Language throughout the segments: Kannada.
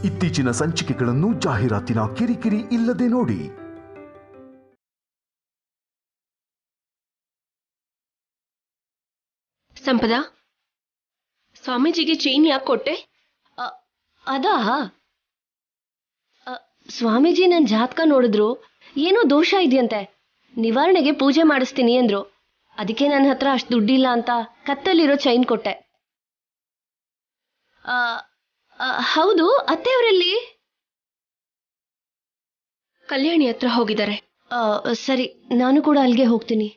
ಇತ್ತೀಚಿನ ಸಂಚಿಕೆಗಳನ್ನು ಜಾಹೀರಾತಿನ ಕಿರಿಕಿರಿ ಇಲ್ಲದೆ ನೋಡಿ. ಸಂಪದಾ, ಸ್ವಾಮೀಜಿಗೆ ಚೈನ್ ಯಾಕೆ ಕೊಟ್ಟೆ? ಅದಾ, ಸ್ವಾಮೀಜಿ ನನ್ನ ಜಾತಕ ನೋಡಿದ್ರು, ಏನೋ ದೋಷ ಇದೆಯಂತೆ, ನಿವಾರಣೆಗೆ ಪೂಜೆ ಮಾಡಿಸ್ತೀನಿ ಅಂದ್ರು. ಅದಕ್ಕೆ ನನ್ನ ಹತ್ರ ಅಷ್ಟು ದುಡ್ಡಿಲ್ಲ ಅಂತ ಕತ್ತಲ್ಲಿರೋ ಚೈನ್ ಕೊಟ್ಟೆ. ಹೌದು, ಅತ್ತೆಯವರಲ್ಲಿ ಕಲ್ಯಾಣಿ ಹತ್ರ ಹೋಗಿದ್ದಾರೆ. ಸರಿ, ನಾನು ಕೂಡ ಅಲ್ಲಿಗೆ ಹೋಗ್ತೀನಿ.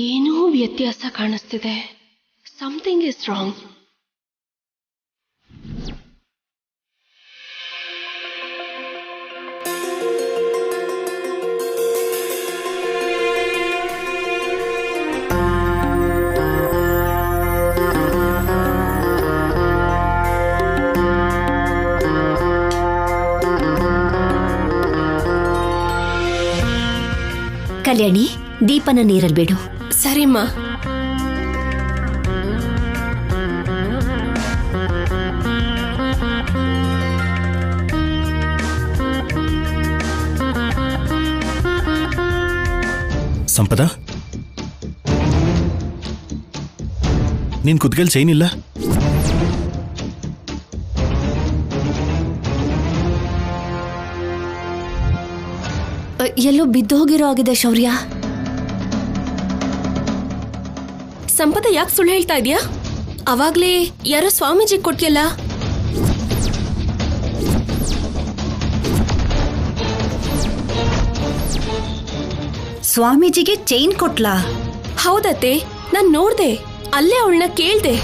ಏನೋ ವ್ಯತ್ಯಾಸ ಕಾಣಿಸ್ತಿದೆ. Something is wrong. ಕಲ್ಯಾಣಿ, ದೀಪನ ನೀರಲ್ಲಿ ಬಿಡು. ಸರಿಮ್ಮ. ಸಂಪದಾ, ನಿನ್ ಕುತ್ತಿಗೆಲ್ ಚೈನ್ ಇಲ್ಲ? ಎಲ್ಲೋ ಬಿದ್ದೋಗಿರೋ ಆಗಿದೆ ಶೌರ್ಯ. ಸಂಪದ ಯಾಕೆ ಸುಳ್ಳು ಹೇಳ್ತಾ ಇದೀಯಾ? ಅವಾಗ್ಲೇ ಯಾರೋ ಸ್ವಾಮೀಜಿ ಕೊಟ್ಟಿಯಲ್ಲ. ಸ್ವಾಮೀಜಿಗೆ ಚೈನ್ ಕೊಟ್ಲಾ? ಹೌದತ್ತೆ, ನಾನ್ ನೋಡ್ದೆ. ಅಲ್ಲೇ ಅವಳನ್ನ ಕೇಳ್ದೆ.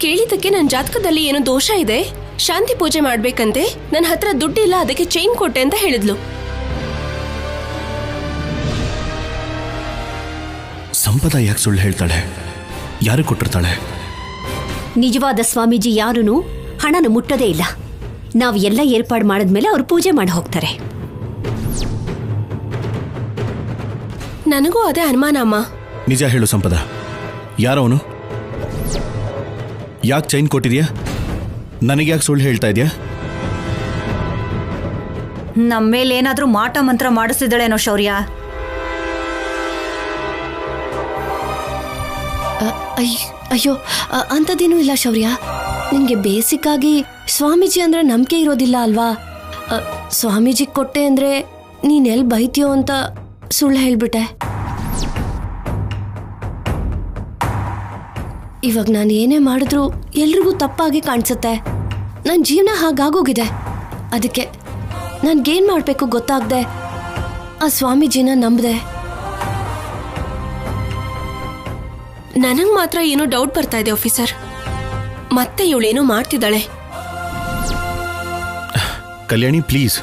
ಕೇಳಿದಕ್ಕೆ ನನ್ನ ಜಾತಕದಲ್ಲಿ ಏನೋ ದೋಷ ಇದೆ, ಶಾಂತಿ ಪೂಜೆ ಮಾಡ್ಬೇಕಂತೆ, ನನ್ನ ಹತ್ರ ದುಡ್ಡಿಲ್ಲ, ಅದಕ್ಕೆ ಚೈನ್ ಕೊಟ್ಟೆ ಅಂತ ಹೇಳಿದ್ಲು. ಸಂಪದ ಯಾಕೆ ಸುಳ್ಳು ಹೇಳ್ತಾಳೆ? ಯಾರು ಕೊಟ್ಟಿರ್ತಾಳೆ? ನಿಜವಾದ ಸ್ವಾಮೀಜಿ ಯಾರೂ ಹಣನ ಮುಟ್ಟದೇ ಇಲ್ಲ. ನಾವು ಎಲ್ಲ ಏರ್ಪಾಡು ಮಾಡಿದ್ಮೇಲೆ ಅವ್ರು ಪೂಜೆ ಮಾಡಿ ಹೋಗ್ತಾರೆ. ನನಗೂ ಅದೇ ಅನುಮಾನ ಅಮ್ಮ. ನಿಜ ಹೇಳು ಸಂಪದ, ಯಾರವನು? ಯಾಕೆ ಚೈನ್ ಕೊಟ್ಟಿದ್ಯಾ? ನನಗೆ ಯಾಕೆ ಸುಳ್ಳು ಹೇಳ್ತಾ ಇದೆಯಾ? ನಮ್ಮೇಲೇನಾದ್ರೂ ಮಾಟ ಮಂತ್ರ ಮಾಡಿಸಿದಳೇನೋ ಶೌರ್ಯ. ಅಯ್ಯೋ, ಅಂಥದ್ದೇನೂ ಇಲ್ಲ ಶೌರ್ಯ. ನಿನಗೆ ಬೇಸಿಕ್ ಆಗಿ ಸ್ವಾಮೀಜಿ ಅಂದ್ರೆ ನಂಬಿಕೆ ಇರೋದಿಲ್ಲ ಅಲ್ವಾ? ಸ್ವಾಮೀಜಿ ಕೊಟ್ಟೆ ಅಂದ್ರೆ ನೀನೆಲ್ಲಿ ಬೈತೀಯೋ ಅಂತ ಸುಳ್ಳು ಹೇಳ್ಬಿಟ್ಟೆ. ಇವಾಗ ನಾನು ಏನೇ ಮಾಡಿದ್ರು ಎಲ್ರಿಗೂ ತಪ್ಪಾಗಿ ಕಾಣಿಸುತ್ತೆ. ನನ್ನ ಜೀವನ ಹಾಗಾಗೋಗಿದೆ. ಅದಕ್ಕೆ ನನ್ಗೇನು ಮಾಡಬೇಕು ಗೊತ್ತಾಗದೆ ಆ ಸ್ವಾಮೀಜಿನ ನಂಬದೆ. ನನಗೆ ಮಾತ್ರ ಏನೋ ಡೌಟ್ ಬರ್ತಾ ಇದೆ ಆಫೀಸರ್. ಮತ್ತೆ ಇವಳೇನೋ ಮಾಡ್ತಿದ್ದಾಳೆ. ಕಲ್ಯಾಣಿ ಪ್ಲೀಸ್,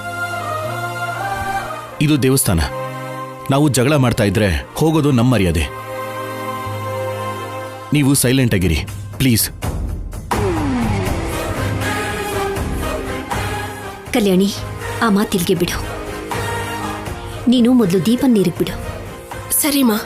ಇದು ದೇವಸ್ಥಾನ. ನಾವು ಜಗಳ ಮಾಡ್ತಾ ಇದ್ರೆ ಹೋಗೋದು ನಮ್ಮ ಮರ್ಯಾದೆ. ನೀವು ಸೈಲೆಂಟ್ ಆಗಿರಿ ಪ್ಲೀಸ್. ಕಲ್ಯಾಣಿ, ಆ ಮಾತಿಲ್ಗೆ ಬಿಡು. ನೀನು ಮೊದಲು ದೀಪನ್ ನೀರಿಗೆ ಬಿಡು. ಸರಿಮಾ.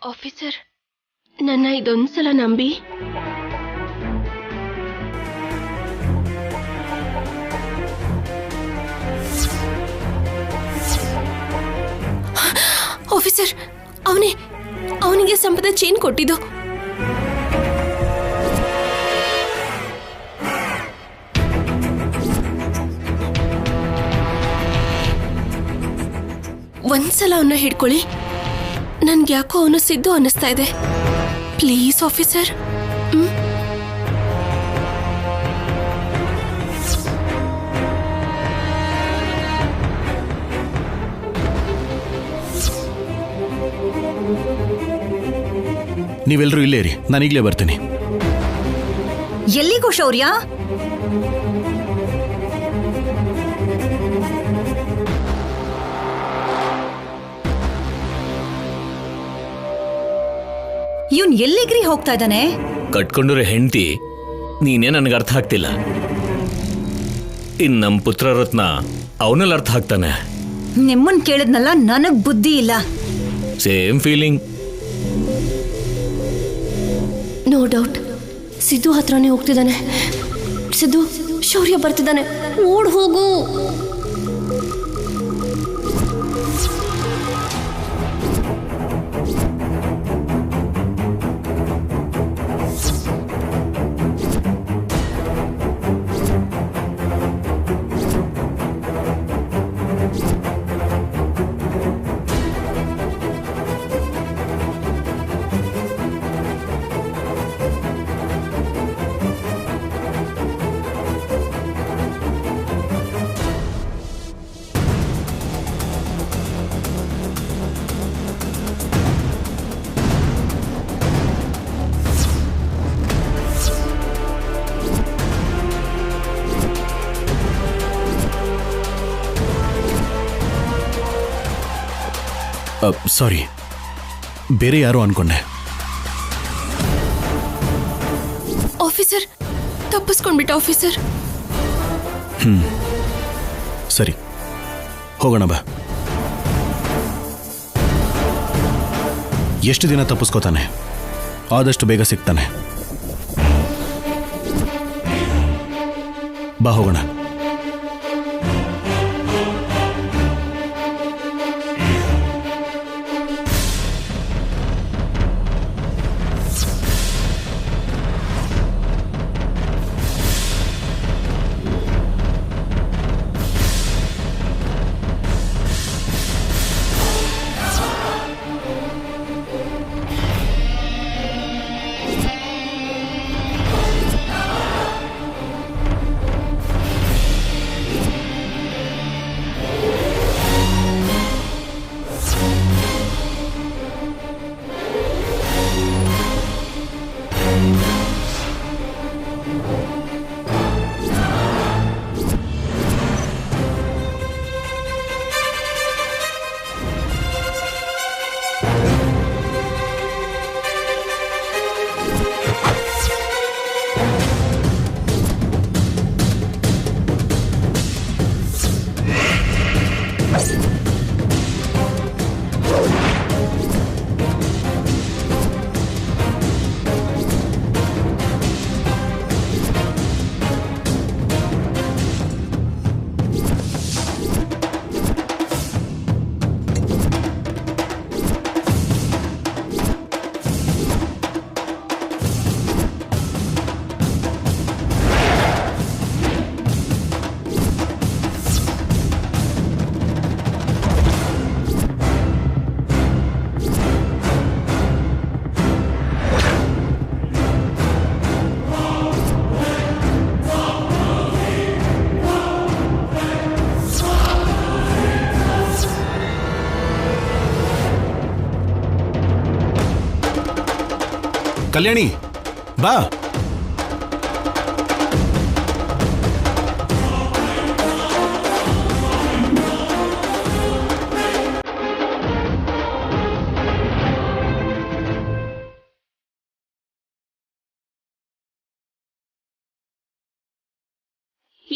ಆಫೀಸರ್, ನನ್ನ ಇದೊಂದ್ಸಲ ನಂಬಿ. ಆಫೀಸರ್, ಅವನಿಗೆ ಸಂಪದ ಚೇನ್ ಕೊಟ್ಟಿದ್ದು. ಒಂದ್ಸಲ ಅವನ್ನ ಹಿಡ್ಕೊಳ್ಳಿ. ನನ್ಗೆ ಯಾಕೋ ಅವನು ಸಿದ್ದು ಅನ್ನಿಸ್ತಾ ಇದೆ. Please officer. ನೀವೆಲ್ಲರೂ ಇಲ್ಲೇ ಇರಿ, ನಾನೀಗಲೇ ಬರ್ತೀನಿ. ಎಲ್ಲಿಗೂ ಶೌರ್ಯ? ಇವನ್ ಎಲ್ಲಿಗ್ರಿ ಹೋಗ್ತಾ ಇದ್ದಾನೆ? ಕಟ್ಕೊಂಡಿರೋ ಹೆಂಡತಿ ನೀನೇ ನನಗೆ ಅರ್ಥ ಆಗ್ತಿಲ್ಲ. ಇನ್ ನಮ್ಮ ಪುತ್ರರತ್ನ ಅವನಲ್ಲಿ ಅರ್ಥ ಆಗ್ತಾನೆ. ನಿಮ್ಮನ್ ಕೇಳಿದ್ನಲ್ಲ, ನನಗ್ ಬುದ್ಧಿ ಇಲ್ಲ. Same feeling. No doubt Siddu ಹತ್ರನೇ ಹೋಗ್ತಿದ್ದಾನೆ. ಸಿದ್ದು, ಶೌರ್ಯ ಬರ್ತಿದ್ದಾನೆ, ಓಡ್ ಹೋಗು. ಸಾರಿ, ಬೇರೆ ಯಾರೋ ಅನ್ಕೊಂಡೆ. ಆಫೀಸರ್, ತಪ್ಪಿಸ್ಕೊಂಡ್ಬಿಟ್ಟ ಆಫೀಸರ್. ಸರಿ, ಹೋಗೋಣ ಬಾ. ಎಷ್ಟು ದಿನ ತಪ್ಪಿಸ್ಕೋತಾನೆ? ಆದಷ್ಟು ಬೇಗ ಸಿಗ್ತಾನೆ. ಬಾ ಹೋಗೋಣ. ಕಲ್ಯಾಣಿ, ಬಾ.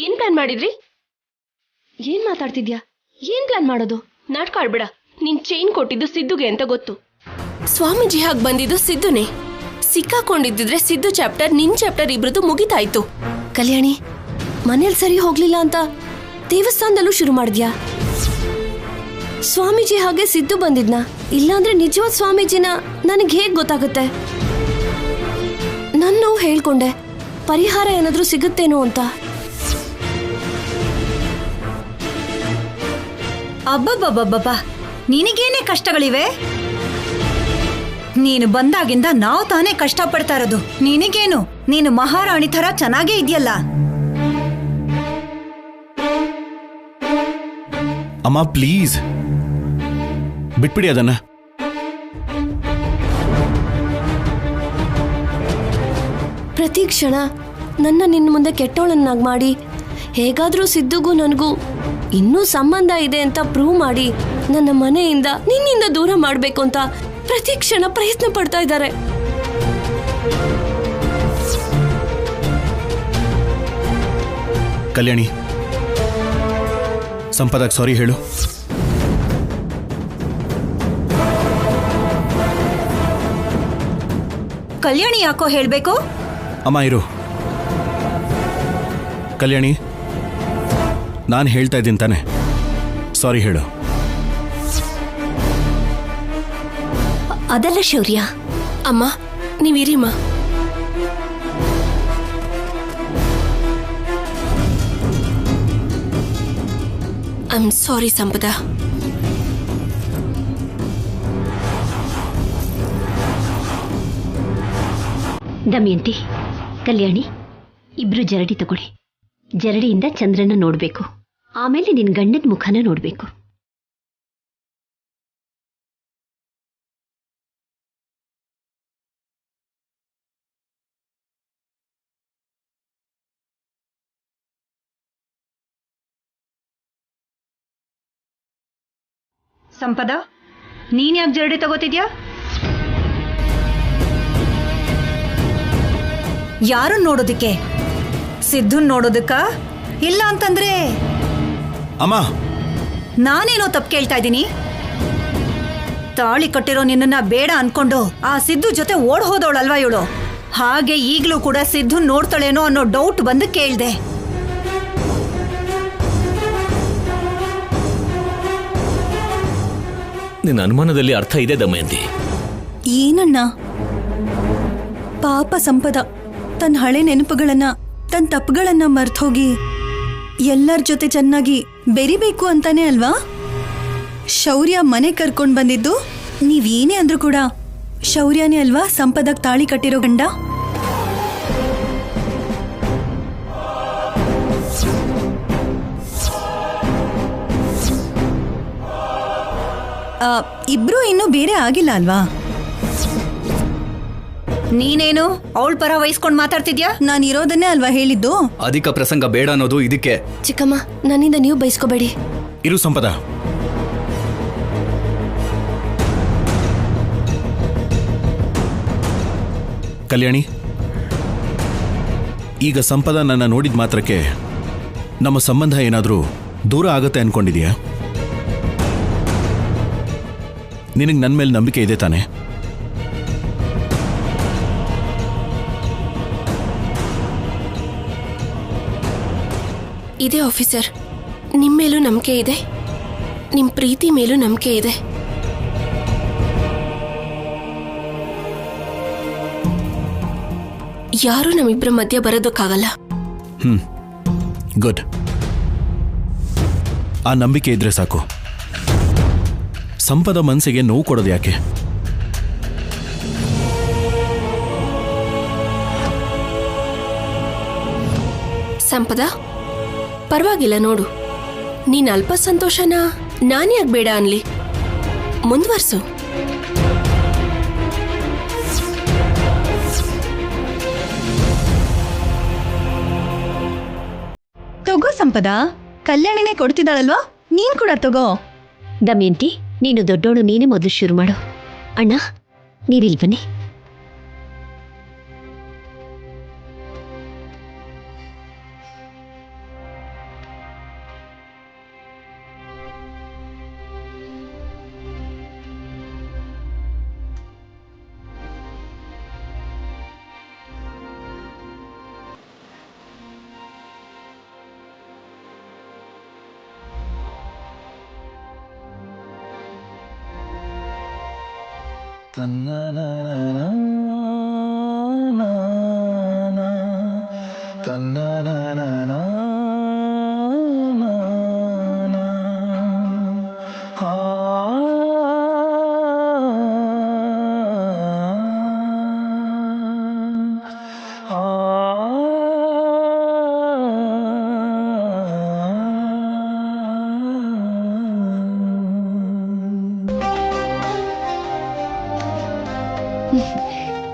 ಏನ್ ಪ್ಲಾನ್ ಮಾಡಿದ್ರಿ? ಏನ್ ಮಾತಾಡ್ತಿದ್ಯಾ? ಏನ್ ಪ್ಲಾನ್ ಮಾಡೋದು? ನಾಟಕ ಆಡ್ಬೇಡ. ನೀನ್ ಚೈನ್ ಕೊಟ್ಟಿದ್ದು ಸಿದ್ದುಗೆ ಅಂತ ಗೊತ್ತು. ಸ್ವಾಮೀಜಿ ಹಾಗೆ ಬಂದಿದ್ದು ಸಿದ್ದುನೇ. ಸಿಕ್ಕಾಕೊಂಡಿದ್ದಿದ್ರೆ ಸಿದ್ದು ಚಾಪ್ಟರ್ ನಿನ್ ಚಾಪ್ಟರ್ ಇಬ್ರದ್ದು ಮುಗಿತಾಯ್ತು. ಕಲ್ಯಾಣಿ, ಮನೇಲಿ ಸರಿ ಹೋಗ್ಲಿಲ್ಲ ಅಂತ ದೇವಸ್ಥಾನದಲ್ಲೂ ಶುರು ಮಾಡಿದ್ಯಾ? ಸ್ವಾಮೀಜಿ ಹಾಗೆ ಸಿದ್ದು ಬಂದಿದ್ನಾ? ಇಲ್ಲಾಂದ್ರೆ ನಿಜವಾದ ಸ್ವಾಮೀಜಿನ ನನಗೆ ಹೇಗ್ ಗೊತ್ತಾಗುತ್ತೆ? ನನ್ನ ನೋವು ಹೇಳ್ಕೊಂಡೆ, ಪರಿಹಾರ ಏನಾದ್ರೂ ಸಿಗುತ್ತೇನೋ ಅಂತ. ಅಬ್ಬಬ್ಬಬ್ಬಬ್ಬ, ನಿನಗೇನೆ ಕಷ್ಟಗಳಿವೆ? ನೀನು ಬಂದಾಗಿಂದ ನಾವು ತಾನೇ ಕಷ್ಟಪಡ್ತಾ ಇರೋದು. ನಿನಗೇನು, ನೀನು ಮಹಾರಾಣಿ ಥರ ಚೆನ್ನಾಗೇ ಇದೆಯಲ್ಲ. ಅಮ್ಮ ಪ್ಲೀಸ್ ಬಿಟ್ಬಿಡಿ ಅದನ್ನ. ಪ್ರತಿ ಕ್ಷಣ ನನ್ನ ನಿನ್ನ ಮುಂದೆ ಕೆಟ್ಟೋಳನ್ನಾಗಿ ಮಾಡಿ, ಹೇಗಾದ್ರೂ ಸಿದ್ದುಗೂ ನನಗೂ ಇನ್ನೂ ಸಂಬಂಧ ಇದೆ ಅಂತ ಪ್ರೂವ್ ಮಾಡಿ ನನ್ನ ಮನೆಯಿಂದ ನಿನ್ನಿಂದ ದೂರ ಮಾಡಬೇಕು ಅಂತ ಪ್ರತಿ ಕ್ಷಣ ಪ್ರಯತ್ನ ಪಡ್ತಾ ಇದ್ದಾರೆ. ಕಲ್ಯಾಣಿ, ಸಂಪದಾಗ್ ಸಾರಿ ಹೇಳು. ಕಲ್ಯಾಣಿ ಯಾಕೋ ಹೇಳ್ಬೇಕು? ಅಮ್ಮ ಇರು. ಕಲ್ಯಾಣಿ, ನಾನು ಹೇಳ್ತಾ ಇದ್ದೀನಿ ತಾನೆ, ಸಾರಿ ಹೇಳು. ಅದಲ್ಲ ಶೌರ್ಯ. ಅಮ್ಮ ನೀವಿರಿಮ್ಮ. ಐ ಆಮ್ ಸಾರಿ ಸಂಪದ. ದಮಯಂತಿ, ಕಲ್ಯಾಣಿ, ಇಬ್ರು ಜರಡಿ ತಗೊಳ್ಳಿ. ಜರಡಿಯಿಂದ ಚಂದ್ರನ ನೋಡ್ಬೇಕು, ಆಮೇಲೆ ನಿನ್ ಗಂಡನ ಮುಖನ ನೋಡ್ಬೇಕು. ಸಂಪದ, ನೀನ್ ಯಾಕೆ ಜರಡಿ ತಗೋತಿದ್ಯಾ? ಯಾರು ನೋಡೋದಕ್ಕೆ? ಸಿದ್ಧನ್ ನೋಡೋದಕ್ಕ? ಇಲ್ಲ ಅಂತಂದ್ರೆ ಅಮ್ಮ, ನಾನೇನೋ ತಪ್ಪು ಕೇಳ್ತಾ ಇದ್ದೀನಿ. ತಾಳಿ ಕಟ್ಟಿರೋ ನಿನ್ನನ್ನ ಬೇಡ ಅನ್ಕೊಂಡು ಆ ಸಿದ್ದು ಜೊತೆ ಓಡ್ ಹೋದವಳಲ್ವಾ ಇವಳು? ಹಾಗೆ ಈಗಲೂ ಕೂಡ ಸಿದ್ದು ನೋಡ್ತಾಳೇನೋ ಅನ್ನೋ ಡೌಟ್ ಬಂದು ಕೇಳ್ದೆ. ನಿನ್ನ ಅನುಮಾನದಲ್ಲಿ ಅರ್ಥ ಇದೆ ದಮಯಂತಿ. ಏನಣ್ಣ? ಪಾಪ ಸಂಪದ ತನ್ನ ಹಳೆ ನೆನಪುಗಳನ್ನ, ತನ್ನ ತಪ್ಪುಗಳನ್ನ ಮರ್ತೋಗಿ ಎಲ್ಲರ ಜೊತೆ ಚೆನ್ನಾಗಿ ಬೆರಿಬೇಕು ಅಂತಾನೆ ಅಲ್ವಾ ಶೌರ್ಯ ಮನೆ ಕರ್ಕೊಂಡ್ ಬಂದಿದ್ದು? ನೀವೇನೇ ಅಂದ್ರೂ ಕೂಡ ಶೌರ್ಯನೇ ಅಲ್ವಾ ಸಂಪದಕ್ ತಾಳಿ ಕಟ್ಟಿರೋ ಗಂಡ? ಇಬ್ರು ಇನ್ನೂ ಬೇರೆ ಆಗಿಲ್ಲ ಅಲ್ವಾ? ನೀನೇನು ಅವಳ ಪರ ವಹಿಸ್ಕೊಂಡು ಮಾತಾಡ್ತಿದ್ಯಾ? ನಾನು ಇರೋದನ್ನೇ ಅಲ್ವಾ ಹೇಳಿದ್ದು. ಅಧಿಕ ಪ್ರಸಂಗ ಬೇಡ ಅನ್ನೋದು ಇದಕ್ಕೆ. ಚಿಕ್ಕಮ್ಮ, ನನ್ನಿಂದ ನೀವು ಬಯಸ್ಕೋಬೇಡಿ. ಇರು ಸಂಪದ. ಕಲ್ಯಾಣಿ, ಈಗ ಸಂಪದ ನನ್ನ ನೋಡಿದ ಮಾತ್ರಕ್ಕೆ ನಮ್ಮ ಸಂಬಂಧ ಏನಾದರೂ ದೂರ ಆಗತ್ತೆ ಅನ್ಕೊಂಡಿದ್ಯಾ? ನಿನಗೆ ನನ್ನ ಮೇಲೆ ನಂಬಿಕೆ ಇದೆ ತಾನೆ? ಇದೆ ಆಫೀಸರ್, ನಿಮ್ಮ ಮೇಲೂ ನಂಬಿಕೆ ಇದೆ, ನಿಮ್ಮ ಪ್ರೀತಿ ಮೇಲೂ ನಂಬಿಕೆ ಇದೆ. ಯಾರೂ ನಮ್ಮಿಬ್ಬರ ಮಧ್ಯ ಬರೋದಕ್ಕಾಗಲ್ಲ. ಗುಡ್. ಆ ನಂಬಿಕೆ ಇದ್ರೆ ಸಾಕು. ಸಂಪದ ಮನಸ್ಸಿಗೆ ನೋವು ಕೊಡೋದು ಯಾಕೆ? ಸಂಪದ, ಪರವಾಗಿಲ್ಲ ನೋಡು. ನೀನ್ ಅಲ್ಪ ಸಂತೋಷನ ನಾನ್ಯಾಕ್ ಬೇಡ ಅನ್ಲಿ? ಮುಂದುವರ್ಸು. ತಗೋ ಸಂಪದ, ಕಲ್ಯಾಣಿನೇ ಕೊಡ್ತಿದ್ದಾಳಲ್ವಾ, ನೀನ್ ಕೂಡ ತಗೋ. ದಮಯಂತಿ, ನೀನು ದೊಡ್ಡೋಳು, ನೀನೇ ಮೊದಲು ಶುರು ಮಾಡು. ಅಣ್ಣ, ನೀರಿಲ್ ಬನ್ನಿ.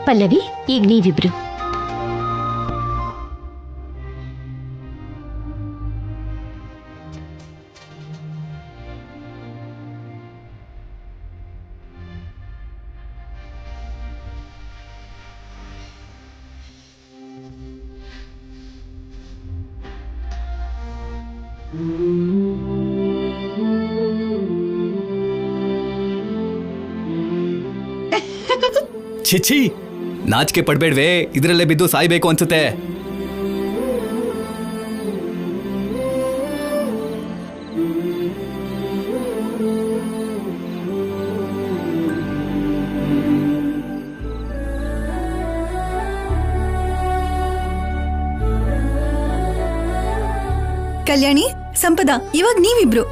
ಪಲ್ಲವಿ, ಈಗ ನೀವಿಬ್ರು. ಛೀ, ನಾಚಿಕೆ ಪಡ್ಬೇಡ್ವೇ, ಇದರಲ್ಲೇ ಬಿದ್ದು ಸಾಯ್ಬೇಕು ಅನ್ಸುತ್ತೆ. ಕಲ್ಯಾಣಿ, ಸಂಪದ, ಇವಾಗ ನೀವಿಬ್ರು.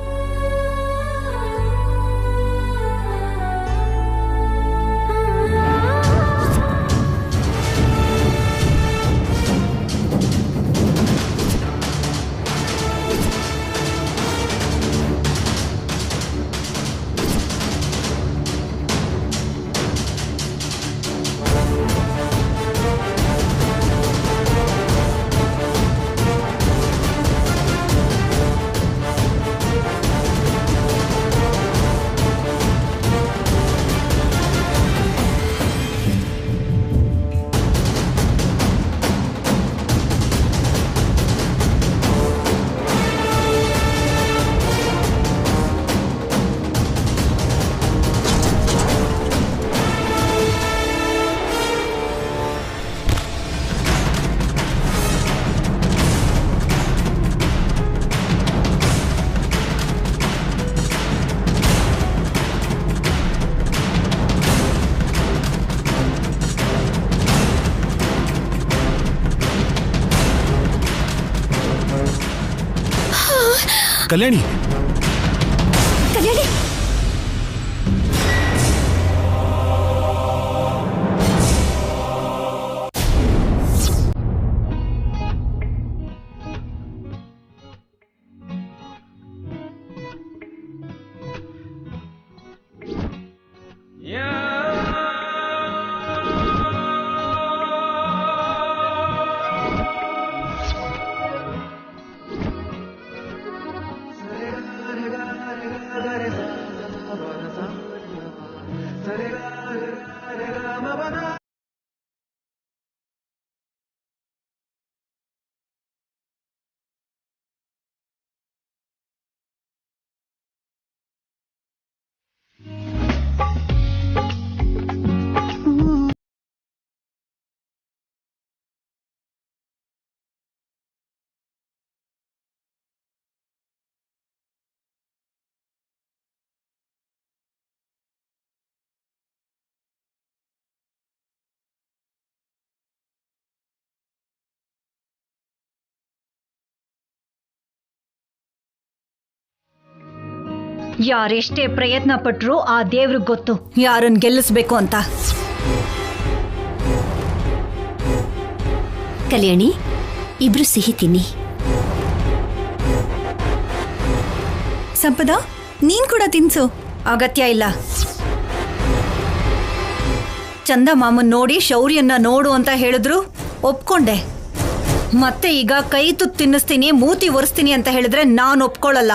ಕಲ್ಯಾಣಿ, ಕಲ್ಯಾಣಿ, ಯಾರೆಷ್ಟೇ ಪ್ರಯತ್ನ ಪಟ್ರು ಆ ದೇವ್ರಿಗೆ ಗೊತ್ತು ಯಾರನ್ನ ಗೆಲ್ಲಿಸ್ಬೇಕು ಅಂತ. ಕಲ್ಯಾಣಿ, ಇಬ್ರು ಸಿಹಿ ತಿನ್ನಿ. ಸಂಪದ, ನೀನ್ ಕೂಡ ತಿನ್ಸು. ಅಗತ್ಯ ಇಲ್ಲ. ಚಂದ ಮಾಮನ್ ನೋಡಿ ಶೌರ್ಯನ್ನ ನೋಡು ಅಂತ ಹೇಳಿದ್ರು, ಒಪ್ಕೊಂಡೆ. ಮತ್ತೆ ಈಗ ಕೈ ತುತ್ತು ತಿನ್ನಿಸ್ತೀನಿ, ಮೂತಿ ಒರೆಸ್ತೀನಿ ಅಂತ ಹೇಳಿದ್ರೆ ನಾನು ಒಪ್ಕೊಳ್ಳಲ್ಲ.